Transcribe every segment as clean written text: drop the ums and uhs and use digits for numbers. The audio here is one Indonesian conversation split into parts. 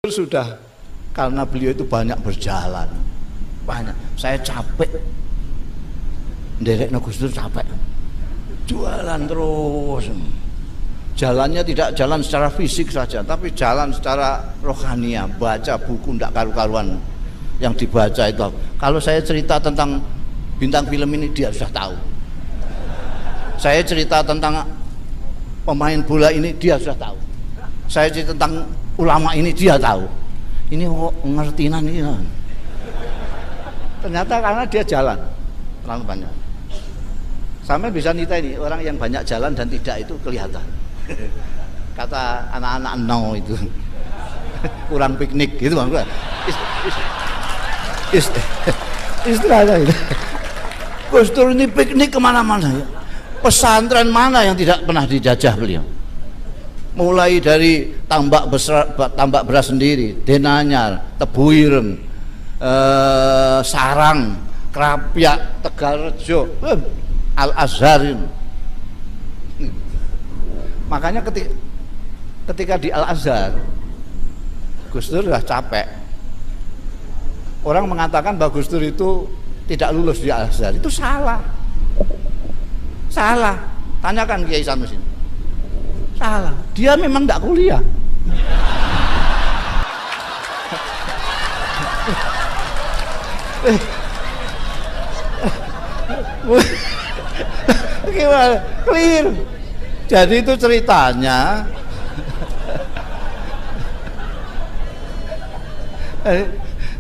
Sudah, karena beliau itu banyak berjalan, banyak. Saya capek, nderekno Gus Dur capek, jualan terus. Jalannya tidak jalan secara fisik saja, tapi jalan secara rohania. Baca buku ndak karu-karuan yang dibaca itu. Kalau saya cerita tentang bintang film ini, dia sudah tahu. Saya cerita tentang pemain bola ini, dia sudah tahu. Saya cerita tentang ulama ini, dia tahu. Ini kok ngertinan ini. Ternyata karena dia jalan terlalu banyak. Sampai bisa nita ini orang yang banyak jalan dan tidak itu kelihatan. Kata anak-anak no itu kurang piknik gitu bang. Istilahnya itu. Gus Dur ini piknik kemana-mana. Pesantren mana yang tidak pernah dijajah beliau? Mulai dari tambak beras sendiri, Denanyar, Tebuireng, Sarang, Krapyak, Tegalrejo, Al-Azhar. Makanya ketika di Al-Azhar, Gus Dur sudah capek. Orang mengatakan bahwa Gus Dur itu tidak lulus di Al-Azhar, itu salah. Salah. Tanyakan Kiai Sanusi. Salah, dia memang tidak kuliah. Gimana? Clear. Jadi itu ceritanya.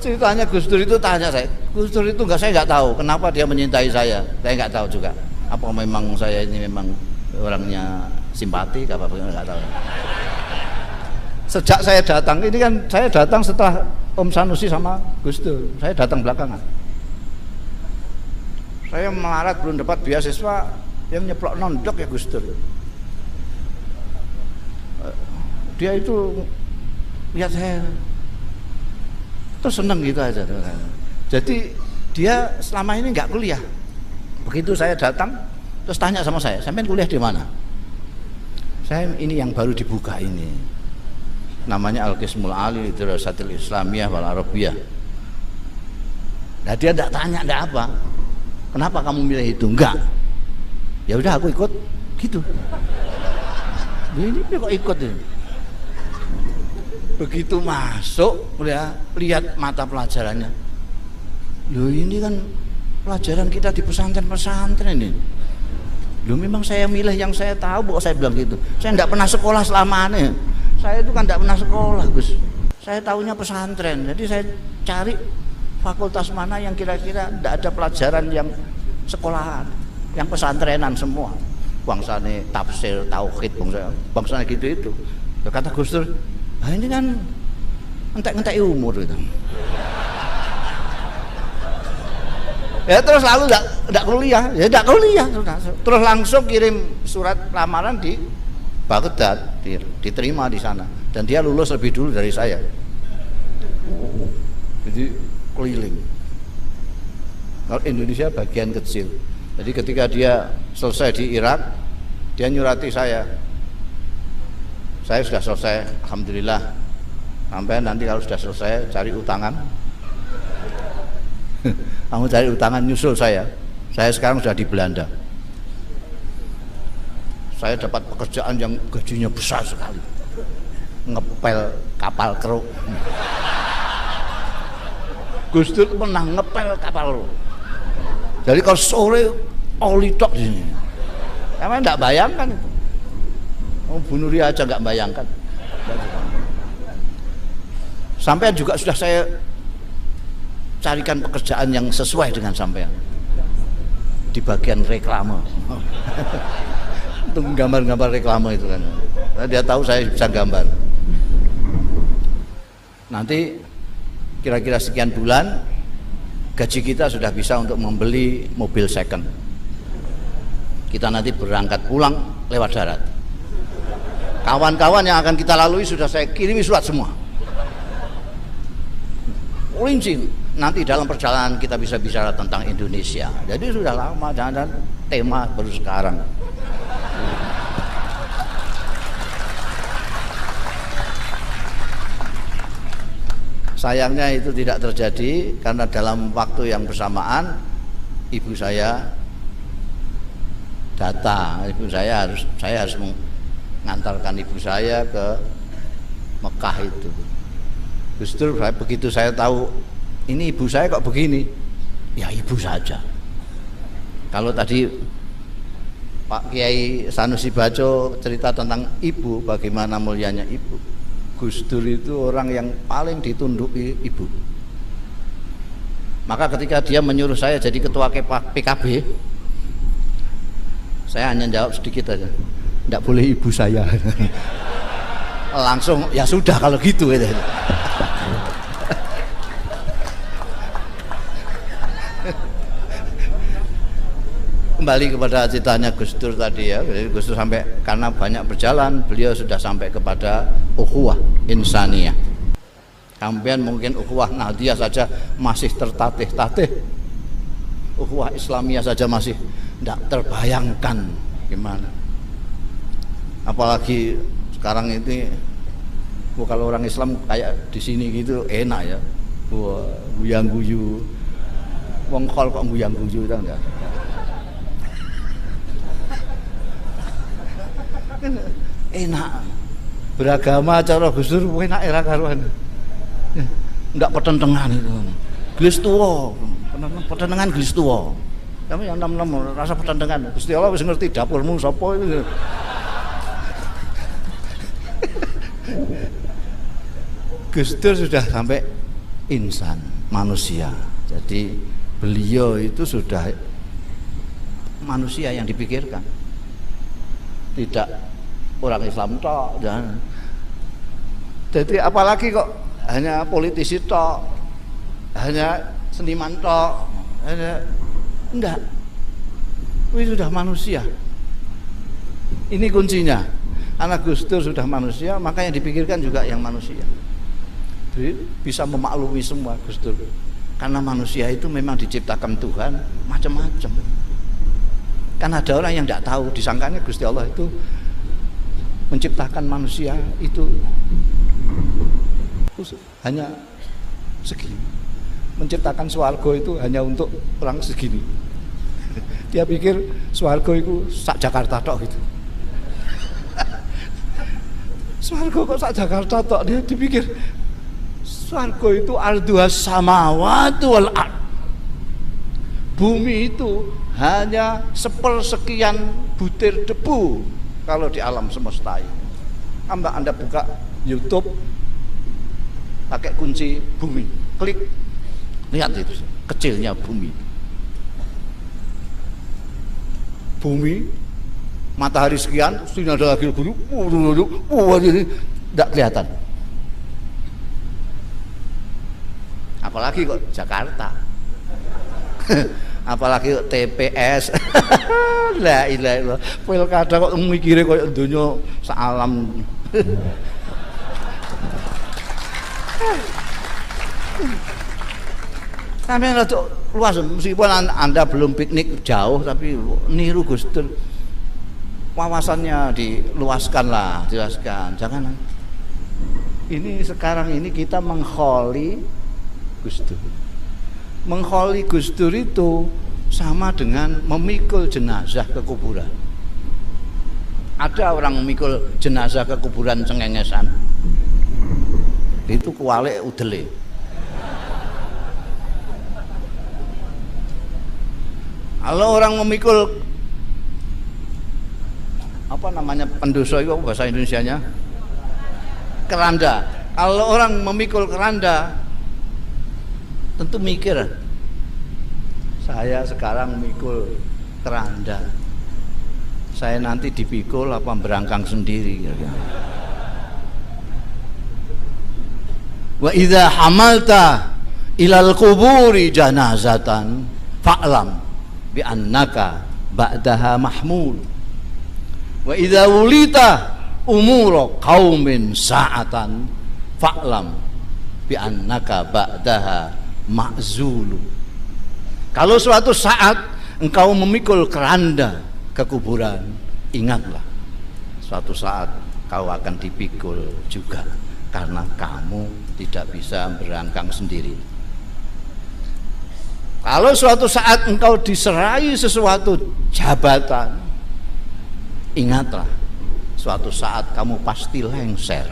Ceritanya Gus Dur itu tanya saya. Gus Dur itu saya nggak tahu kenapa dia menyintai saya. Saya nggak tahu juga. Apa memang saya ini memang orangnya simpati, apa nggak tahu. Sejak saya datang, ini kan saya datang setelah Om Sanusi sama Gus Dur. Saya datang belakangan. Saya melarat belum dapat beasiswa, yang nyeplok nondok ya Gus Dur. Dia itu lihat saya terus seneng gitu aja. Jadi dia selama ini nggak kuliah. Begitu saya datang, terus tanya sama saya, sampean kuliah di mana? Saya ini yang baru dibuka ini, namanya Al-Qismul Ali Dirasatil Islamiyah wal Arabiyah. Nah dia tidak tanya, tidak apa, kenapa kamu milih itu? Enggak, ya udah aku ikut, gitu. Ini kok ikut ini? Begitu masuk, udah lihat mata pelajarannya. Loh ini kan pelajaran kita di pesantren-pesantren ini. Loh memang saya milih yang saya tahu, kok saya bilang gitu. Saya tidak pernah sekolah selamanya. Saya itu kan tidak pernah sekolah, Gus. Saya tahunya pesantren. Jadi saya cari fakultas mana yang kira-kira tidak ada pelajaran yang sekolahan, yang pesantrenan semua. Bangsane tafsir, tauhid, bangsane gitu itu. Kata Gus Dur, nah ini kan entek-entek umur gitu. Ya terus lalu enggak kuliah, ya enggak kuliah sudah. Terus langsung kirim surat lamaran di Baghdad, diterima di sana, dan dia lulus lebih dulu dari saya. Jadi keliling. Kalau Indonesia bagian kecil. Jadi ketika dia selesai di Irak, dia nyurati saya. Saya sudah selesai, alhamdulillah. Sampai nanti kalau sudah selesai cari utangan. Kamu cari utangan nyusul saya. Saya sekarang sudah di Belanda. Saya dapat pekerjaan yang gajinya besar sekali. Ngepel kapal kru. Gus Dur pernah ngepel kapal kru. Jadi kalau sore oli tok di sini. Emang enggak bayangkan itu. Oh, Bu Nuri aja enggak bayangkan. Sampai juga sudah saya carikan pekerjaan yang sesuai dengan sampean di bagian reklame. Untuk gambar-gambar reklame itu kan. Dia tahu saya bisa gambar. Nanti kira-kira sekian bulan gaji kita sudah bisa untuk membeli mobil second. Kita nanti berangkat pulang lewat darat. Kawan-kawan yang akan kita lalui sudah saya kirimi surat semua. Rinci. Nanti dalam perjalanan kita bisa bicara tentang Indonesia. Jadi sudah lama, jangan tema baru sekarang. sayangnya itu tidak terjadi karena dalam waktu yang bersamaan ibu saya datang. Saya harus mengantarkan ibu saya ke Mekah itu. Justru begitu saya tahu ini ibu saya kok begini, ya ibu saja. Kalau tadi Pak Kiai Sanusi Baco cerita tentang ibu, bagaimana mulianya ibu, Gus Dur itu orang yang paling ditunduki ibu. Maka ketika dia menyuruh saya jadi ketua PKB, saya hanya jawab sedikit aja, tidak boleh ibu saya. Langsung ya sudah kalau gitu. Kembali kepada ceritanya Gus Dur tadi ya. Gus Dur sampai, karena banyak berjalan, beliau sudah sampai kepada ukhuwah insaniyah. Sampean mungkin ukhuwah Nahdiyah saja masih tertatih-tatih, ukhuwah Islamiyah saja masih tidak terbayangkan gimana. Apalagi sekarang ini, kalau orang Islam kayak di sini gitu enak ya. Wah, guyang-guyu. Wong khol kok guyang-guyu ta enggak? Enak. Beragama cara Gus Dur enak era karuan. Enggak pertentangan itu. Gelis tuwa, pertentangan gelis tuwa. Kami yang 66 rasa pertentangan. Gusti Allah wis ngerti dapurmu sapa itu. Gus Dur sudah sampai insan, manusia. Jadi beliau itu sudah manusia yang dipikirkan. Tidak orang Islam tok, jangan. Jadi apalagi kok hanya politisi tok, hanya seniman tok, hanya enggak. Ini sudah manusia. Ini kuncinya. Anak Gus Dur sudah manusia, maka yang dipikirkan juga yang manusia. Jadi bisa memaklumi semua Gus Dur. Karena manusia itu memang diciptakan Tuhan macam-macam. Kan ada orang yang tidak tahu, disangkanya Gusti Allah itu menciptakan manusia itu hanya segini. Menciptakan swarga itu hanya untuk orang segini. Dia pikir swarga itu sak Jakarta tok gitu. Swarga kok sak Jakarta tok, dia dipikir swarga itu arduhas samawati wal ard. Bumi itu hanya sepersekian butir debu kalau di alam semesta ini. Anda buka YouTube pakai kunci bumi, klik, lihat itu kecilnya bumi. Bumi, matahari sekian, sini ada lagi bumi, ini tidak kelihatan. Apalagi kok Jakarta. Apalagi kok TPS. La ilaha illallah. Pilkada kok mikire koyo donya salam. Sampai rada luas, meskipun Anda belum piknik jauh, tapi niru Gus Dur. Wawasannya diluaskanlah, jelaskan. Jangan. Ini sekarang ini kita mengkholi Gus Dur. Mengkholi Gus Dur itu sama dengan memikul jenazah ke kuburan. Ada orang memikul jenazah ke kuburan cengengesan. Itu kuwalik udele. Kalau orang memikul apa namanya pendosa itu bahasa Indonesianya? Keranda. Kalau orang memikul keranda tentu mikir, saya sekarang mikul keranda, saya nanti dipikul apa berangkang sendiri. Wa idza hamalta ilal kuburi janazatan fa'lam bi annaka ba'daha mahmul. Wa idza wulita umura qaumin sa'atan fa'lam bi annaka ba'daha ma'zulu. Kalau suatu saat engkau memikul keranda ke kuburan, ingatlah suatu saat kau akan dipikul juga karena kamu tidak bisa berangkang sendiri. Kalau suatu saat engkau diserai sesuatu jabatan, ingatlah suatu saat kamu pasti lengser.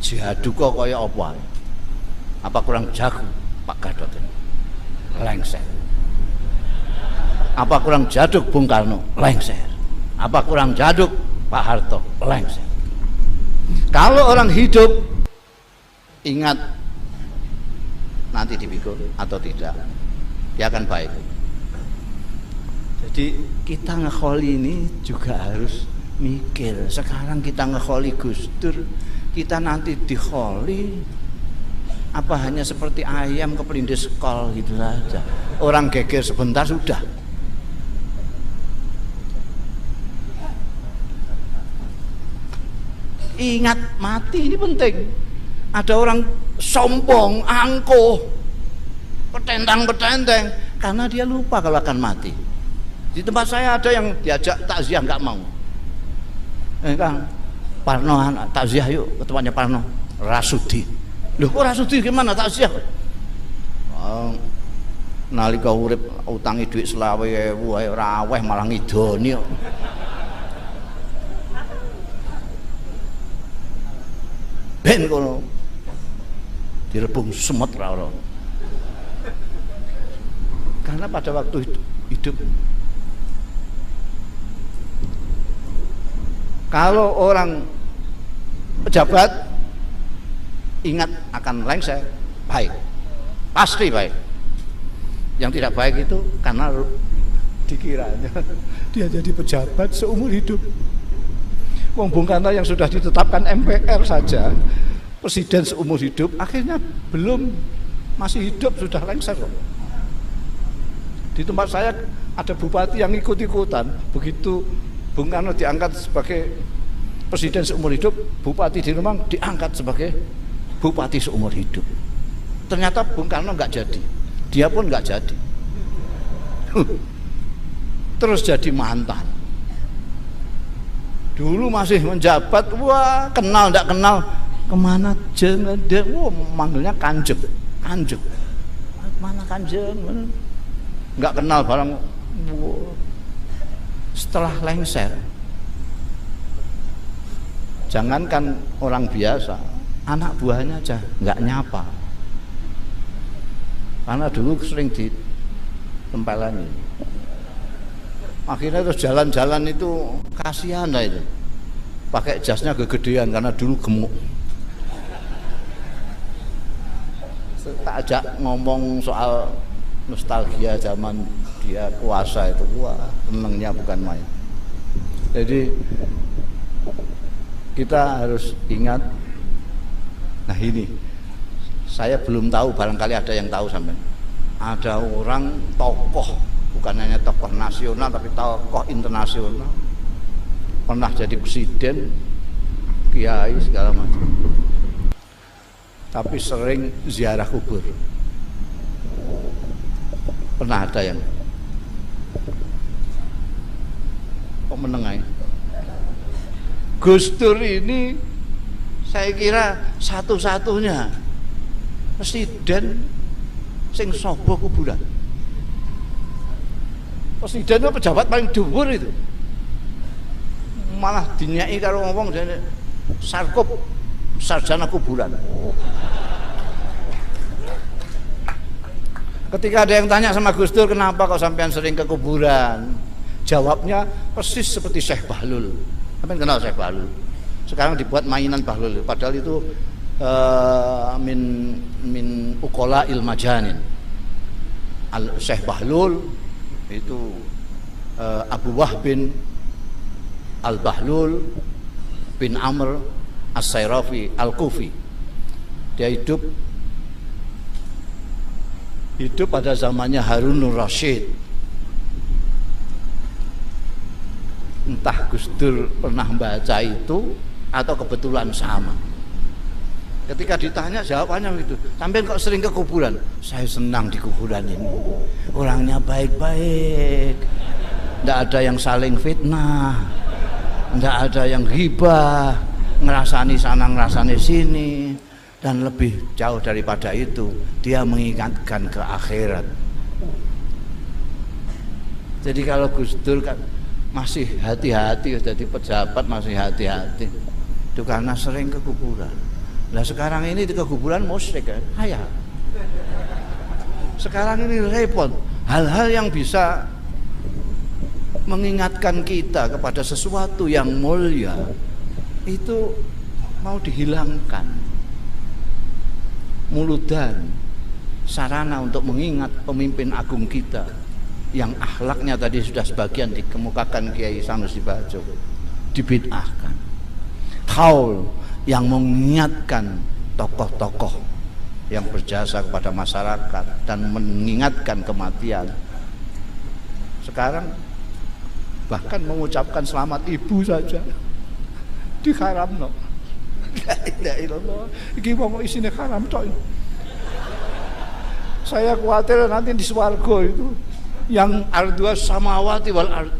Jadu kok kaya apa? Apa kurang jago Pak Gadot ini? Lengser. Apa kurang jaduk Bung Karno? Lengser. Apa kurang jaduk Pak Harto? Lengser. Kalau orang hidup, ingat nanti dipikul atau tidak, dia akan baik. Jadi kita ngekholi ini juga harus mikir. Sekarang kita ngekholi Gus Dur, kita nanti dikholi apa hanya seperti ayam kepelindis kol gitu saja. Orang geger sebentar sudah. Ingat mati ini penting. Ada orang sombong, angkuh, petentang-petenteng karena dia lupa kalau akan mati. Di tempat saya ada yang diajak takziah nggak mau. Kang Parno takziah yuk ke tempatnya Parno. Rasudi. Loh kok Rasudi gimana takziah? Nalika urip utangi duit 20.000 wae ora aweh malah ngidoni kok. Ben kono direbung semut ra ora. Karena pada waktu hidup kalau orang pejabat ingat akan lengser, baik, pasti baik. Yang tidak baik itu karena dikiranya dia jadi pejabat seumur hidup. Wong Bung Karno yang sudah ditetapkan MPR saja presiden seumur hidup, akhirnya belum, masih hidup sudah lengser kok. Di tempat saya ada bupati yang ikut-ikutan, begitu Bung Karno diangkat sebagai presiden seumur hidup, bupati di Rembang diangkat sebagai bupati seumur hidup. Ternyata Bung Karno nggak jadi, dia pun nggak jadi. Terus jadi mantan. Dulu masih menjabat, wah kenal nggak kenal, kemana jeneng dia, wah manggilnya Kanjeng, Kanjeng, mana Kanjeng, nggak kenal barang. Setelah lengser, jangankan orang biasa, anak buahnya aja nggak nyapa, karena dulu sering ditempelani. Akhirnya terus jalan-jalan itu kasihan lah itu, pakai jasnya kegedean karena dulu gemuk. Tak ajak ngomong soal nostalgia zaman dia kuasa itu, wah senengnya bukan main. Jadi kita harus ingat. Nah ini saya belum tahu, barangkali ada yang tahu sampai. Ada orang tokoh, bukan hanya tokoh nasional tapi tokoh internasional, pernah jadi presiden, kiai segala macam, tapi sering ziarah kubur. Pernah ada yang kok menengai. Gus Dur ini saya kira satu-satunya presiden sing sobo kuburan. Presiden itu pejabat paling dhuwur itu, malah dinyai karo ngomong jadi sarkup sarjana kuburan. Ketika ada yang tanya sama Gus Dur, kenapa kok sampean sering ke kuburan? Jawabnya persis seperti Syekh Bahlul. Sampean kenal Syekh Bahlul? Sekarang dibuat mainan Bahlul, padahal itu min ukola ilmajanin. Syekh Bahlul itu Abu Wahbin Al-Bahlul bin Amr As-Sayrafi Al-Kufi. Dia hidup pada zamannya Harunur Rasyid. Entah Gus Dur pernah baca itu atau kebetulan sama. Ketika ditanya jawabannya begitu, sampean kok sering ke kuburan? Saya senang di kuburan ini, orangnya baik-baik, tidak ada yang saling fitnah, tidak ada yang ghibah, ngerasani sana ngerasani sini, dan lebih jauh daripada itu dia mengingatkan ke akhirat. Jadi kalau Gus Dur kan masih hati-hati, jadi pejabat masih hati-hati itu karena sering ke kuburan. Nah sekarang ini di kuburan musyrik kan, ayah. Sekarang ini repot, hal-hal yang bisa mengingatkan kita kepada sesuatu yang mulia itu mau dihilangkan. Muludan, sarana untuk mengingat pemimpin agung kita yang akhlaknya tadi sudah sebagian dikemukakan Kiai Sanusi Bajo, dibid'ahkan. Haul yang mengingatkan tokoh-tokoh yang berjasa kepada masyarakat dan mengingatkan kematian. Sekarang bahkan mengucapkan selamat ibu saja diharamno. La ilaha illallah. Iki wong isine haram tok. Saya khawatir nanti di swarga itu yang ardua samawati wal ard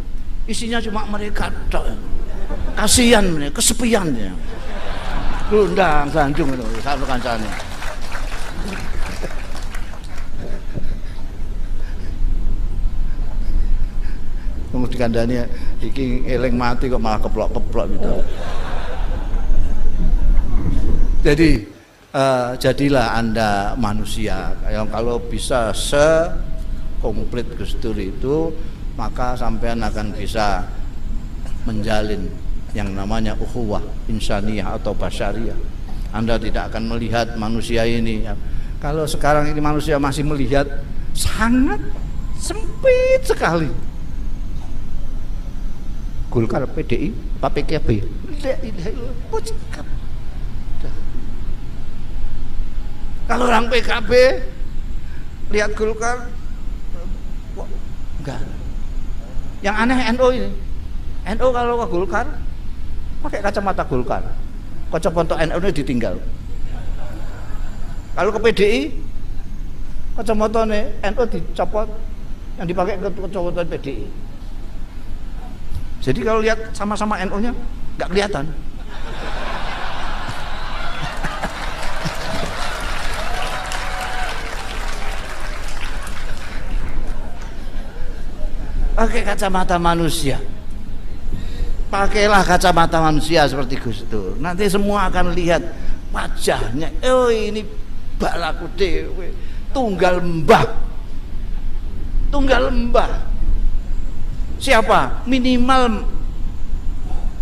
isinya cuma mereka tok. Kasihan mereka, kesepian ya. Lundang sanjung itu satu kancane. Wong dikandani iki eling mati kok malah keplok-keplok gitu. Jadi jadilah Anda manusia yang kalau bisa sekomplit Gus Dur itu, maka sampean akan bisa menjalin yang namanya ukhuwah insaniyah atau basyariyah. Anda tidak akan melihat manusia ini ya. Kalau sekarang ini manusia masih melihat sangat sempit sekali. Golkar PDI, Pak PKB. Kalau orang PKB lihat Golkar, enggak. Yang aneh NU ini. NU kalau ke Golkar pakai kacamata Golkar. Kacamata NU ini ditinggal. Kalau ke PDI kacamata NU dicopot, yang dipakai ke kacamata PDI. Jadi kalau lihat sama-sama NU-nya nggak kelihatan. Pakai kacamata manusia. Pakailah kacamata manusia seperti Gus Dur. Nanti semua akan lihat wajahnya. Oh ini balaku dewe, tunggal mbah. Tunggal mbah. Siapa? Minimal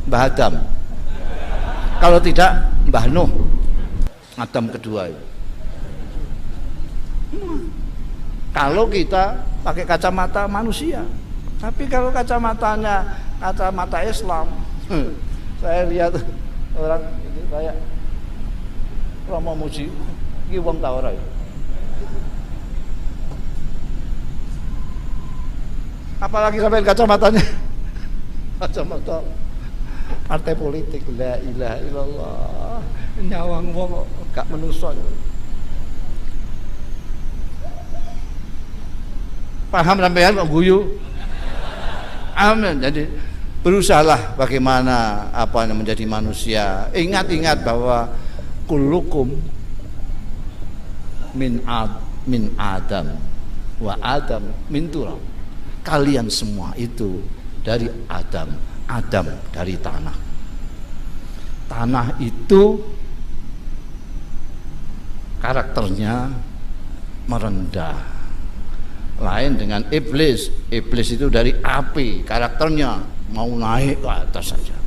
Mbah Adam. Kalau tidak Mbah Nuh. Adam kedua itu. Kalau kita pakai kacamata manusia. Tapi kalau kacamatanya kacamata Islam, saya lihat orang ini kayak Romo Muji, iki wong ta ora ya? Apalagi sampai kacamatanya kacamata partai politik. La ilaha illallah, nyawang wong gak menungso. Paham sampean kok guyu? Amin. Jadi berusahalah bagaimana menjadi manusia. Ingat-ingat bahwa kullukum min Adam wa Adam min turab. Kalian semua itu dari Adam, Adam dari tanah. Tanah itu karakternya merendah. Lain dengan iblis. Iblis itu dari api, karakternya mau naik ke atas saja.